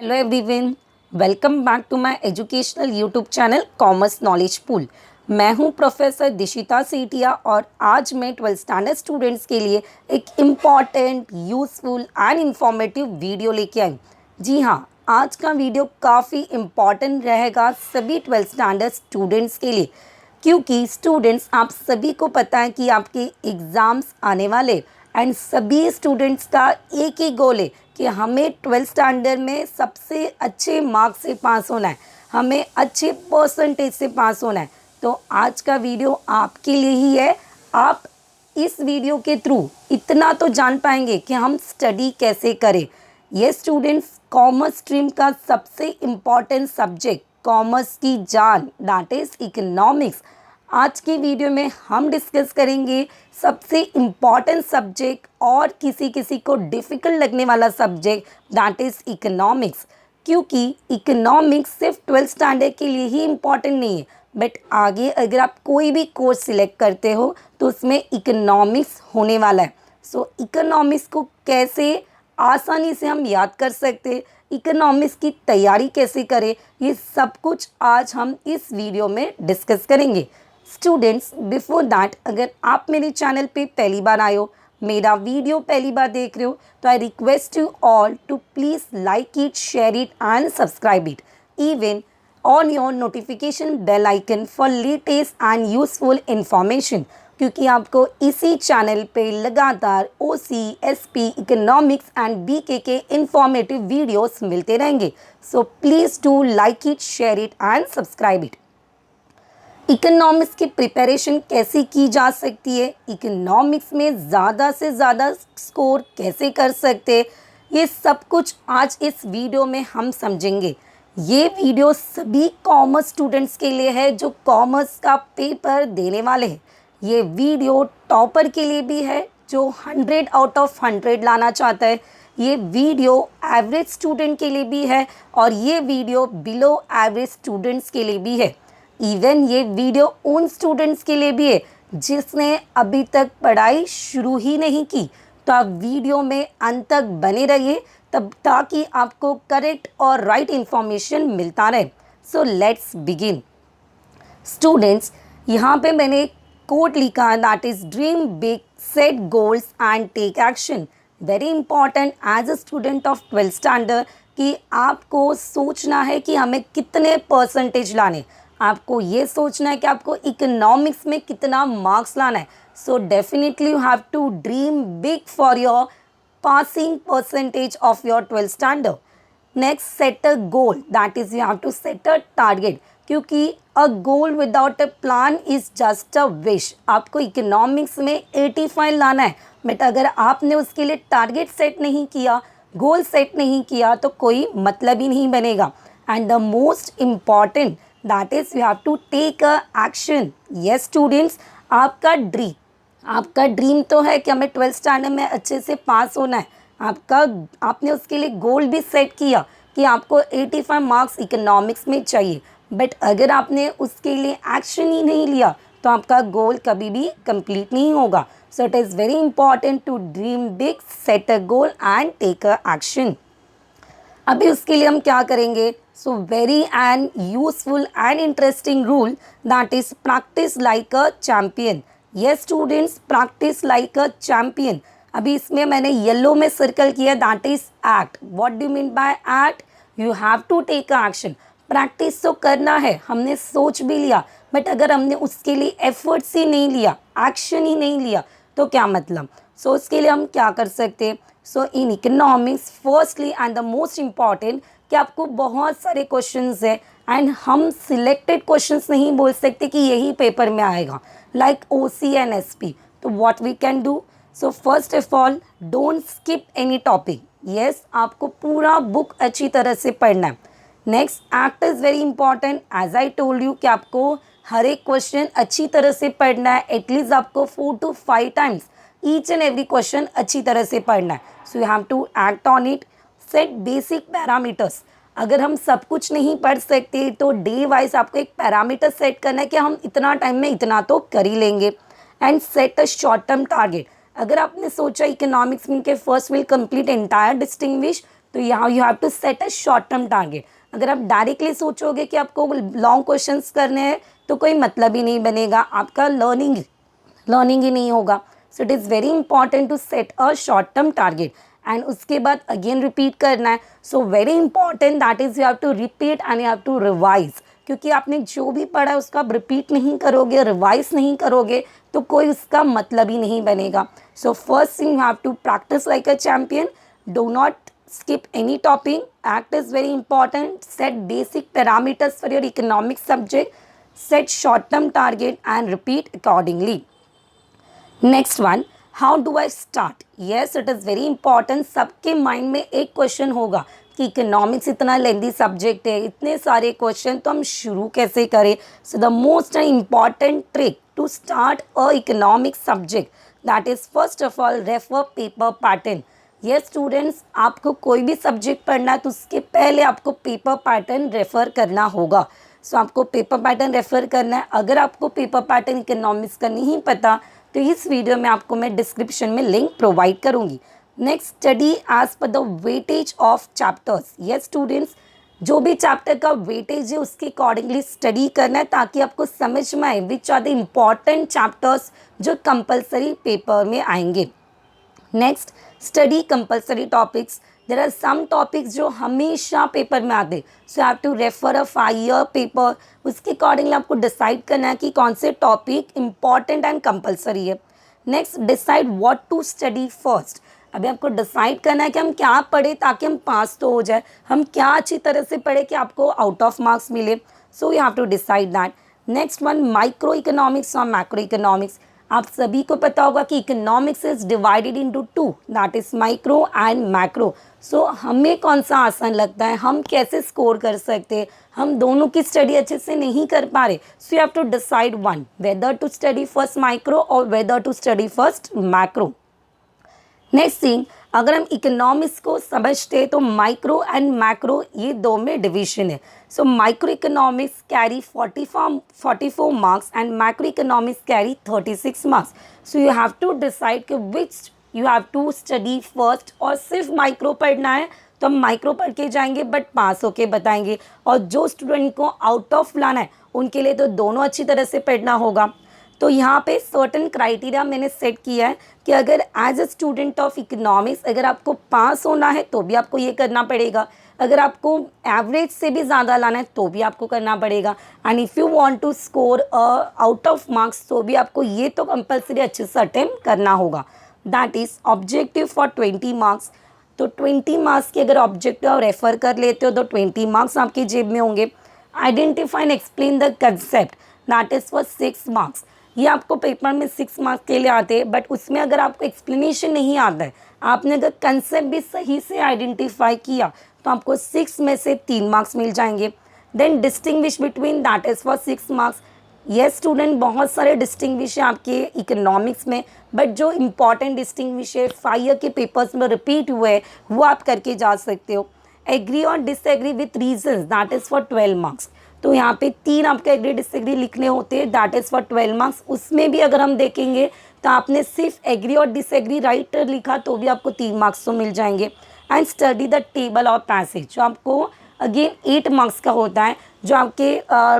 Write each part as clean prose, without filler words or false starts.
Hello everyone, welcome back to my educational YouTube channel commerce knowledge pool. मैं हूं professor Dishita Sethia और आज मैं 12th स्टैंडर्ड स्टूडेंट्स के लिए एक important, useful and informative video लेके आई। जी हां, आज का वीडियो काफ़ी इम्पॉर्टेंट रहेगा सभी 12th स्टैंडर्ड स्टूडेंट्स के लिए, क्योंकि स्टूडेंट्स आप सभी को पता है कि आपके एग्ज़ाम्स आने वाले एंड सभी स्टूडेंट्स का एक ही गोल है कि हमें 12th स्टैंडर्ड में सबसे अच्छे मार्क्स से पास होना है, हमें अच्छे परसेंटेज से पास होना है। तो आज का वीडियो आपके लिए ही है। आप इस वीडियो के थ्रू इतना तो जान पाएंगे कि हम स्टडी कैसे करें। ये स्टूडेंट्स, कॉमर्स स्ट्रीम का सबसे इम्पॉर्टेंट सब्जेक्ट, कॉमर्स की जान, दैट इज़ इकोनॉमिक्स। आज की वीडियो में हम डिस्कस करेंगे सबसे इम्पॉर्टेंट सब्जेक्ट और किसी किसी को डिफ़िकल्ट लगने वाला सब्जेक्ट, दैट इज़ इकोनॉमिक्स। क्योंकि इकोनॉमिक्स सिर्फ 12th स्टैंडर्ड के लिए ही इम्पॉर्टेंट नहीं है, बट आगे अगर आप कोई भी कोर्स सिलेक्ट करते हो तो उसमें इकोनॉमिक्स होने वाला है। सो इकोनॉमिक्स को कैसे आसानी से हम याद कर सकते, इकोनॉमिक्स की तैयारी कैसे करें, ये सब कुछ आज हम इस वीडियो में डिस्कस करेंगे। स्टूडेंट्स, बिफोर दैट, अगर आप मेरे चैनल पे पहली बार आए हो, मेरा वीडियो पहली बार देख रहे हो, तो I request you all to please like it, share it and subscribe it, even on your notification bell icon for latest and useful information, क्योंकि आपको इसी चैनल पे लगातार OC, SP, economics and BK के इंफॉर्मेटिव वीडियोस मिलते रहेंगे। So please do like it, share it and subscribe it. Economics की preparation कैसे की जा सकती है, इकोनॉमिक्स में ज़्यादा से ज़्यादा स्कोर कैसे कर सकते हैं, ये सब कुछ आज इस वीडियो में हम समझेंगे। ये वीडियो सभी कॉमर्स स्टूडेंट्स के लिए है जो कॉमर्स का पेपर देने वाले हैं। ये वीडियो टॉपर के लिए भी है जो 100 आउट ऑफ 100 लाना चाहता है। ये वीडियो एवरेज स्टूडेंट के लिए भी है और ये वीडियो बिलो एवरेज स्टूडेंट्स के लिए भी है। इवन ये वीडियो उन स्टूडेंट्स के लिए भी है जिसने अभी तक पढ़ाई शुरू ही नहीं की। तो आप वीडियो में अंत तक बने रहिए, तब ताकि आपको करेक्ट और राइट इन्फॉर्मेशन मिलता रहे। So let's begin. स्टूडेंट्स, यहाँ पे मैंने एक कोट लिखा है, that is dream big, set goals and take action. Very important as a student of 12th standard कि आपको सोचना है कि हमें कितने परसेंटेज लाने, आपको ये सोचना है कि आपको इकोनॉमिक्स में कितना मार्क्स लाना है। So definitely you have to dream big for your passing percentage of your 12th standard. Next, set a goal, that is you have to set a target, क्योंकि a goal without a plan is just a wish। आपको economics में 85 लाना है, but अगर आपने उसके लिए target set नहीं किया, गोल सेट नहीं किया, तो कोई मतलब ही नहीं बनेगा। And the most important, that is you have to take a action. Yes students, आपका ड्रीम तो है कि हमें 12th स्टैंडर्ड में अच्छे से पास होना है। आपने उसके लिए गोल भी सेट किया कि आपको 85 मार्क्स इकोनॉमिक्स में चाहिए, बट अगर आपने उसके लिए एक्शन ही नहीं लिया तो आपका गोल कभी भी कंप्लीट नहीं होगा। So it is very important to dream big, set a goal and take a action. अभी उसके लिए हम क्या करेंगे? So very and useful and interesting rule, that is practice like a champion. Yes students, practice like a champion. अभी इसमें मैंने yellow में सर्कल किया, that is act. What do mean by act? You have to take a action. Practice तो करना है, हमने सोच भी लिया, बट अगर हमने उसके लिए एफर्ट्स ही नहीं लिया, एक्शन ही नहीं लिया, तो क्या मतलब? सो उसके लिए हम क्या कर सकते हैं? So in economics, firstly and the most important, कि आपको बहुत सारे क्वेश्चंस है एंड हम सिलेक्टेड क्वेश्चंस नहीं बोल सकते कि यही पेपर में आएगा, लाइक ओसी एंड एसपी। तो what we can do? So first of all, don't skip any topic. Yes, आपको पूरा बुक अच्छी तरह से पढ़ना है। Next, act is very important. As I told you कि आपको हर एक क्वेश्चन अच्छी तरह से पढ़ना है, एटलीस्ट आपको 4 to 5 times each and every question अच्छी तरह से पढ़ना है। So you have to act on it. Set basic parameters. अगर हम सब कुछ नहीं पढ़ सकते तो डे वाइज आपको एक पैरामीटर सेट करना है कि हम इतना टाइम में इतना तो कर ही लेंगे। And set a short term target. अगर आपने सोचा इकोनॉमिक्स में के first will complete entire distinguish, तो यहाँ you have to set a short term target. अगर आप डायरेक्टली सोचोगे कि आपको लॉन्ग क्वेश्चंस करने हैं तो कोई मतलब ही नहीं बनेगा, आपका लर्निंग ही नहीं होगा। So it is very important to set a short term target and उसके बाद अगेन रिपीट करना है। So very important that is you have to repeat and you have to revise, क्योंकि आपने जो भी पढ़ा है उसका आप रिपीट नहीं करोगे, रिवाइज नहीं करोगे तो कोई उसका मतलब ही नहीं बनेगा। So first thing you have to practice like a champion, do not skip any topic, act is very important, set basic parameters for your economic subject, set short term target and repeat accordingly. Next one, how do I start? Yes, it is very important. सबके mind में एक question होगा कि economics इतना लेंदी subject है, इतने सारे question, तो हम शुरू कैसे करें। So the most important trick to start a economic subject, that is first of all refer paper pattern. Yes students, आपको कोई भी सब्जेक्ट पढ़ना है तो उसके पहले आपको पेपर पैटर्न रेफ़र करना होगा। सो आपको पेपर पैटर्न रेफ़र करना है। अगर आपको पेपर पैटर्न इकोनॉमिक्स का नहीं पता तो इस वीडियो में आपको मैं डिस्क्रिप्शन में लिंक प्रोवाइड करूँगी। Next, study as per the weightage of chapters. Yes students, जो भी चैप्टर का वेटेज है उसके अकॉर्डिंगली स्टडी करना है ताकि आपको समझ में आए which are the important chapters जो कंपलसरी पेपर में आएंगे। Next, study compulsory topics. There are some topics जो हमेशा पेपर में आते, so have to refer a 5 year paper. उसके अकॉर्डिंगली आपको डिसाइड करना है कि कौन से टॉपिक इंपॉर्टेंट एंड कंपलसरी है। Next, decide what to study first. अभी आपको डिसाइड करना है कि हम क्या पढ़े ताकि हम पास तो हो जाए, हम क्या अच्छी तरह से पढ़े कि आपको आउट ऑफ मार्क्स मिले। So you have to decide that. Next one, micro economics और मैक्रो इकोनॉमिक्स। आप सभी को पता होगा कि economics is divided into 2, that is micro and macro. So हमें कौन सा आसान लगता है, हम कैसे स्कोर कर सकते हैं, हम दोनों की स्टडी अच्छे से नहीं कर पा रहे। So you have to decide one, whether to study first micro और whether to study first macro. Next thing, अगर हम इकोनॉमिक्स को समझते हैं तो माइक्रो एंड मैक्रो ये दो में डिवीजन है। So micro economics carry 44 marks and macro economics carry 36 marks. So you have to decide कि which you have to study first. और सिर्फ माइक्रो पढ़ना है तो हम माइक्रो पढ़ के जाएंगे बट पास होके बताएंगे, और जो स्टूडेंट को आउट ऑफ लाना है उनके लिए तो दोनों अच्छी तरह से पढ़ना होगा। तो यहाँ पे सर्टेन क्राइटेरिया मैंने सेट किया है कि अगर as a student of economics अगर आपको पास होना है तो भी आपको ये करना पड़ेगा, अगर आपको एवरेज से भी ज़्यादा लाना है तो भी आपको करना पड़ेगा, and if you want to score out of marks तो भी आपको ये तो कंपलसरी अच्छे से अटेम्प्ट करना होगा। That is objective for 20 marks. तो 20 मार्क्स के अगर ऑब्जेक्टिव आप रेफर कर लेते हो तो 20 मार्क्स आपकी जेब में होंगे। Identify and explain the concept, that is for 6 marks. ये आपको पेपर में 6 मार्क्स के लिए आते हैं, बट उसमें अगर आपको एक्सप्लेनेशन नहीं आता है, आपने अगर कंसेप्ट भी सही से आइडेंटिफाई किया तो आपको 6 में से 3 मार्क्स मिल जाएंगे। Then distinguish between, that is for 6 marks. Yes student, बहुत सारे डिस्टिंग्विश है आपके इकोनॉमिक्स में, बट जो इंपॉर्टेंट डिस्टिंग्विश है 5 ईयर के पेपर्स में रिपीट हुए वो आप करके जा सकते हो। एग्री और disagree with reasons, that is for 12 marks. तो यहाँ पे 3 आपके एग्री डिसएग्री लिखने होते हैं, दैट इज़ फॉर 12 मार्क्स। उसमें भी अगर हम देखेंगे तो आपने सिर्फ एग्री और डिसएग्री राइट लिखा तो भी आपको 3 मार्क्स तो मिल जाएंगे। And study the table of passage, जो आपको अगेन 8 मार्क्स का होता है, जो आपके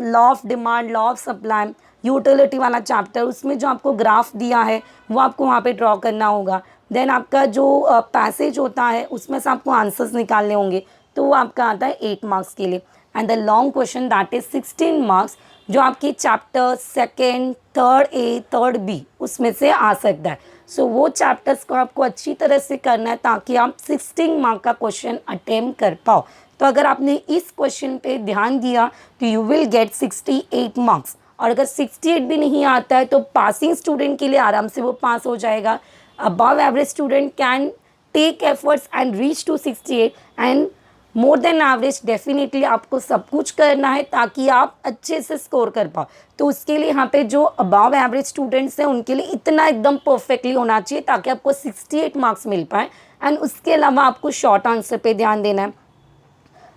law of demand, law of supply, utility वाला चैप्टर, उसमें जो आपको ग्राफ दिया है वो आपको वहाँ पे ड्रॉ करना होगा। देन आपका जो पैसेज होता है उसमें से आपको आंसर्स निकालने होंगे, तो वो आपका आता है 8 मार्क्स के लिए। And the long question that is 16 marks, जो आपके chapter 2nd, 3rd A, 3rd B उसमें से आ सकता है। सो वो चैप्टर्स को आपको अच्छी तरह से करना है ताकि आप 16 मार्क का क्वेश्चन अटेम्प्ट कर पाओ। तो अगर आपने इस क्वेश्चन पे ध्यान दिया तो यू विल गेट 68 मार्क्स। और अगर 68 भी नहीं आता है तो पासिंग स्टूडेंट के लिए आराम से वो पास हो जाएगा। Above average student can take efforts and reach to 68, and more than average definitely आपको सब कुछ करना है ताकि आप अच्छे से स्कोर कर पाओ। तो उसके लिए यहाँ पे जो अबव एवरेज स्टूडेंट्स हैं उनके लिए इतना एकदम परफेक्टली होना चाहिए ताकि आपको 68 मार्क्स मिल पाए। एंड उसके अलावा आपको शॉर्ट आंसर पे ध्यान देना है।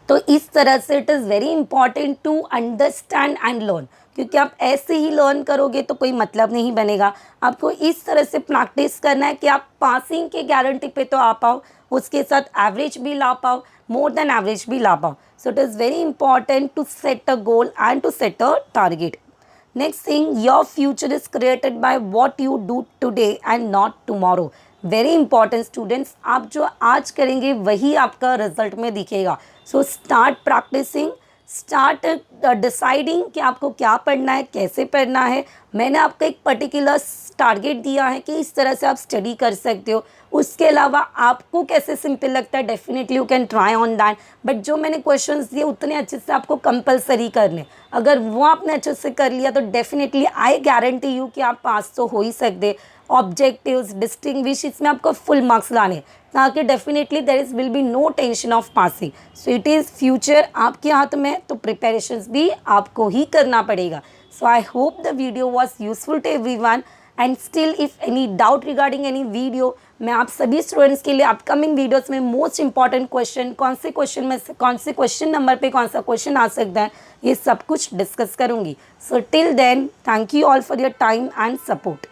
तो इस तरह से it is very important to understand and learn, क्योंकि आप ऐसे ही लर्न करोगे तो कोई मतलब नहीं बनेगा। आपको इस तरह से प्रैक्टिस करना है कि आप पासिंग के गारंटी पे तो आ पाओ, उसके साथ एवरेज भी ला पाओ, मोर देन एवरेज भी ला पाओ. So it is very important to set a goal and to set a target. Next thing, your future is created by what you do today and not tomorrow. Very important students, आप जो आज करेंगे वही आपका result में दिखेगा. So start practicing, start deciding कि आपको क्या पढ़ना है, कैसे पढ़ना है. मैंने आपको एक पर्टिकुलर टारगेट दिया है कि इस तरह से आप स्टडी कर सकते हो. उसके अलावा आपको कैसे सिंपल लगता है, definitely you can try on that. But जो मैंने क्वेश्चंस दिए उतने अच्छे से आपको कंपलसरी करने. अगर वो आपने अच्छे से कर लिया तो डेफिनेटली आई गारंटी यू कि आप पास तो हो ही सकते. ऑब्जेक्टिव्स, डिस्टिंग्विश, इसमें आपको फुल मार्क्स लाने, ताकि definitely there is will be no tension of passing. So it is future आपके हाथ में, तो प्रिपरेशंस भी आपको ही करना पड़ेगा. So I hope the video was useful to everyone. And still if any doubt regarding any video, मैं आप सभी स्टूडेंट्स के लिए अपकमिंग वीडियोस में मोस्ट इंपॉर्टेंट क्वेश्चन, कौन से क्वेश्चन में से कौन से क्वेश्चन नंबर पे कौन सा क्वेश्चन आ सकता है, ये सब कुछ डिस्कस करूँगी. So till then, thank you all for your time and support.